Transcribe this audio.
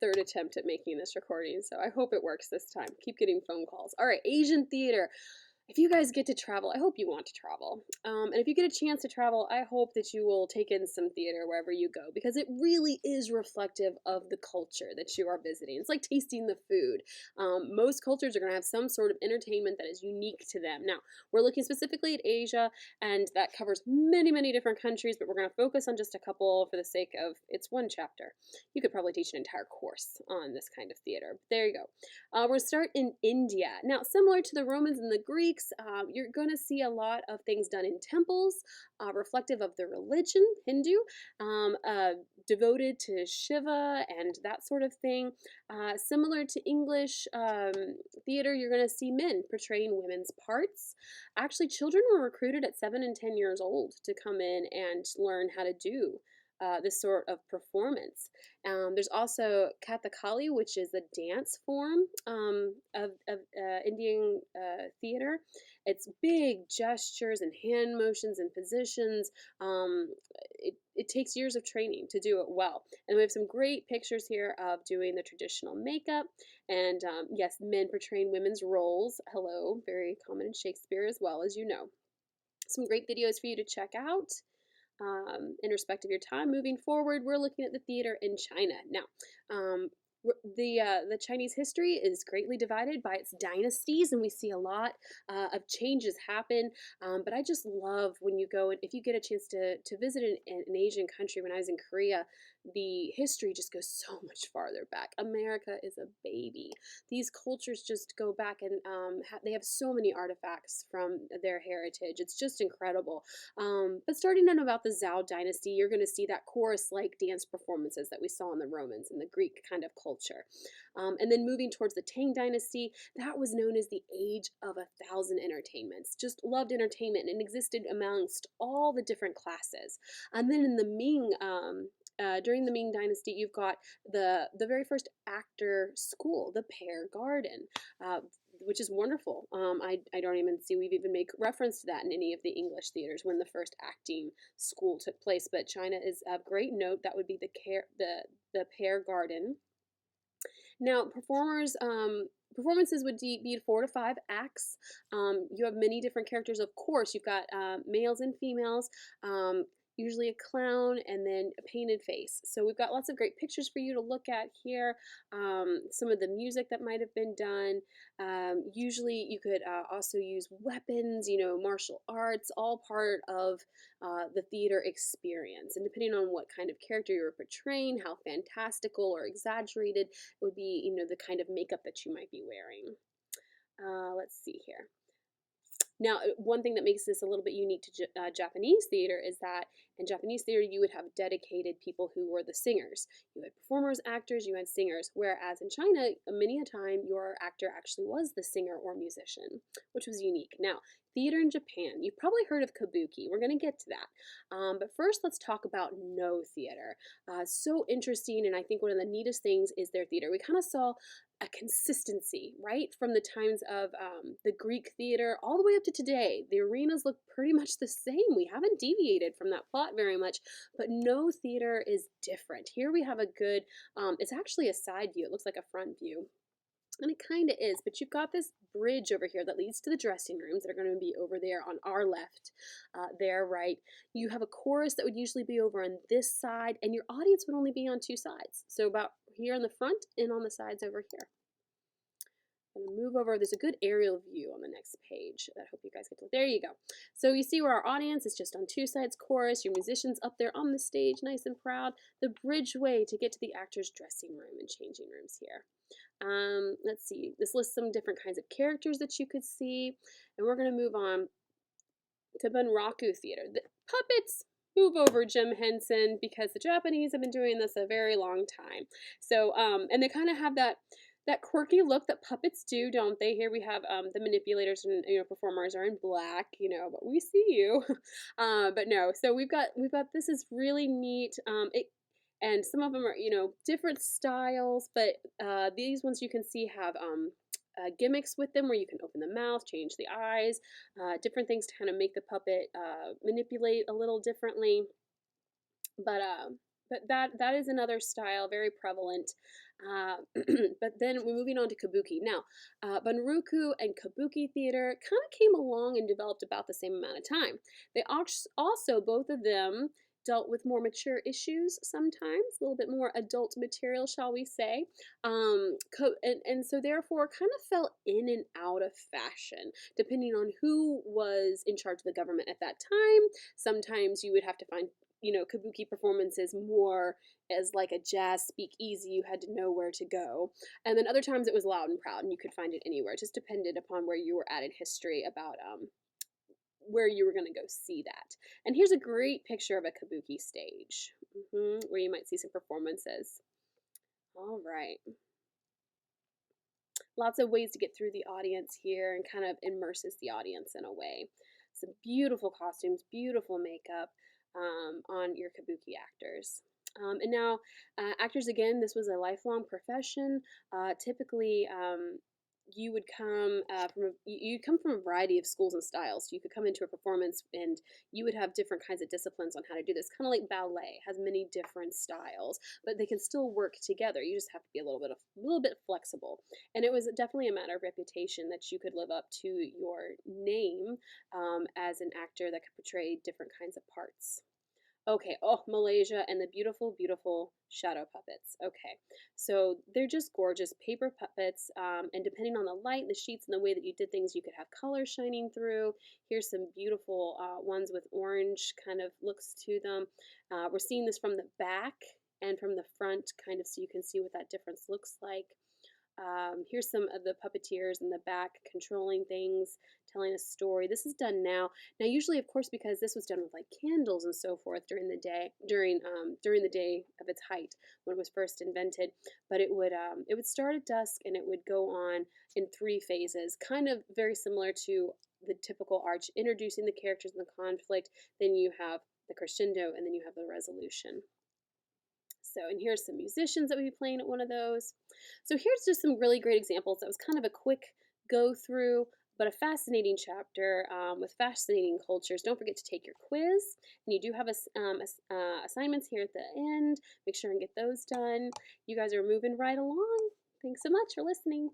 third attempt at making this recording, so I hope it works this time. Keep getting phone calls. All right, Asian theater. If you guys get to travel, I hope you want to travel. And if you get a chance to travel, I hope that you will take in some theater wherever you go, because it really is reflective of the culture that you are visiting. It's like tasting the food. Most cultures are going to have some sort of entertainment that is unique to them. Now, we're looking specifically at Asia, and that covers many, many different countries, but we're going to focus on just a couple for the sake of it's one chapter. You could probably teach an entire course on this kind of theater. But there you go. We're going to start in India. Now, similar to the Romans and the Greeks, you're going to see a lot of things done in temples, reflective of the religion, Hindu, devoted to Shiva and that sort of thing. Similar to English theater, you're going to see men portraying women's parts. Actually, children were recruited at 7 and 10 years old to come in and learn how to do this sort of performance. There's also Kathakali, which is a dance form of Indian theater. It's big gestures and hand motions and positions. It takes years of training to do it well. And we have some great pictures here of doing the traditional makeup. And yes, men portraying women's roles. Hello, very common in Shakespeare as well, as you know. Some great videos for you to check out. In respect of your time. Moving forward, we're looking at the theater in China. Now, the Chinese history is greatly divided by its dynasties, and we see a lot of changes happen. But I just love when you go, and if you get a chance to visit an Asian country. When I was in Korea, the history just goes so much farther back. America is a baby. These cultures just go back, and they have so many artifacts from their heritage. It's just incredible. But starting in about the Zhou dynasty, you're going to see that chorus-like dance performances that we saw in the Romans and the Greek kind of culture. And then moving towards the Tang dynasty, that was known as the Age of 1,000 Entertainments. Just loved entertainment and existed amongst all the different classes. And then in the Ming during the Ming Dynasty, you've got the very first actor school, the Pear Garden, which is wonderful. I don't even see we've even made reference to that in any of the English theaters when the first acting school took place. But China is of great note. That would be the Pear Garden. Now, performances would be 4 to 5 acts. You have many different characters. Of course, you've got males and females. Usually a clown, and then a painted face. So we've got lots of great pictures for you to look at here. Some of the music that might have been done. Usually you could also use weapons, martial arts, all part of the theater experience. And depending on what kind of character you were portraying, how fantastical or exaggerated would be, the kind of makeup that you might be wearing. Let's see here. Now, one thing that makes this a little bit unique to Japanese theater is that in Japanese theater, you would have dedicated people who were the singers. You had performers, actors, you had singers, whereas in China, many a time, your actor actually was the singer or musician, which was unique. Now, theater in Japan, you've probably heard of kabuki. We're going to get to that. But first, let's talk about Noh theater. So interesting, and I think one of the neatest things is their theater. We kind of saw a consistency, right? From the times of the Greek theater all the way up to today. The arenas look pretty much the same. We haven't deviated from that plot very much, but Noh theater is different. Here we have a good, it's actually a side view. It looks like a front view. And it kind of is, but you've got this bridge over here that leads to the dressing rooms that are going to be over there on our left, there, right. You have a chorus that would usually be over on this side, and your audience would only be on 2 sides. So about here in the front and on the sides over here. I'm going to move over. There's a good aerial view on the next page. I hope you guys get to. There you go. So you see where our audience is just on 2 sides, chorus, your musicians up there on the stage, nice and proud. The bridgeway to get to the actor's dressing room and changing rooms here. Let's see. This lists some different kinds of characters that you could see. And we're going to move on to Bunraku theater. The puppets. Move over, Jim Henson, because the Japanese have been doing this a very long time. So, and they kind of have that quirky look that puppets do, don't they? Here we have the manipulators and performers are in black, but we see you. But no, so we've got this is really neat. And some of them are different styles, but these ones you can see have gimmicks with them where you can open the mouth, change the eyes, different things to kind of make the puppet manipulate a little differently. But But that is another style, very prevalent. Uh, but then we're moving on to kabuki. Now, Bunraku and kabuki theater kind of came along and developed about the same amount of time. They also, both of them, dealt with more mature issues sometimes, a little bit more adult material, shall we say. And so therefore kind of fell in and out of fashion, depending on who was in charge of the government at that time. Sometimes you would have to find kabuki performances more as like a jazz speakeasy. You had to know where to go. And then other times it was loud and proud and you could find it anywhere. It just depended upon where you were at in history about where you were going to go see that. And here's a great picture of a kabuki stage, where you might see some performances. All right. Lots of ways to get through the audience here and kind of immerses the audience in a way. Some beautiful costumes, beautiful makeup on your kabuki actors. And now, actors, again, this was a lifelong profession. Typically, you would come you'd come from a variety of schools and styles. So you could come into a performance and you would have different kinds of disciplines on how to do this. Kind of like ballet has many different styles, but they can still work together. You just have to be a little bit flexible. And it was definitely a matter of reputation that you could live up to your name as an actor that could portray different kinds of parts. Okay, oh, Malaysia and the beautiful, beautiful shadow puppets. Okay, so they're just gorgeous paper puppets, and depending on the light, the sheets, and the way that you did things, you could have color shining through. Here's some beautiful ones with orange kind of looks to them. We're seeing this from the back and from the front, kind of, so you can see what that difference looks like. Here's some of the puppeteers in the back controlling things, telling a story. This is done now. Now, usually, of course, because this was done with like candles and so forth during the day, during the day of its height when it was first invented. But it would start at dusk and it would go on in 3 phases, kind of very similar to the typical arch, introducing the characters and the conflict. Then you have the crescendo, and then you have the resolution. So, and here's some musicians that would be playing at one of those. So here's just some really great examples. That was kind of a quick go through, but a fascinating chapter with fascinating cultures. Don't forget to take your quiz, and you do have assignments here at the end. Make sure and get those done. You guys are moving right along. Thanks so much for listening.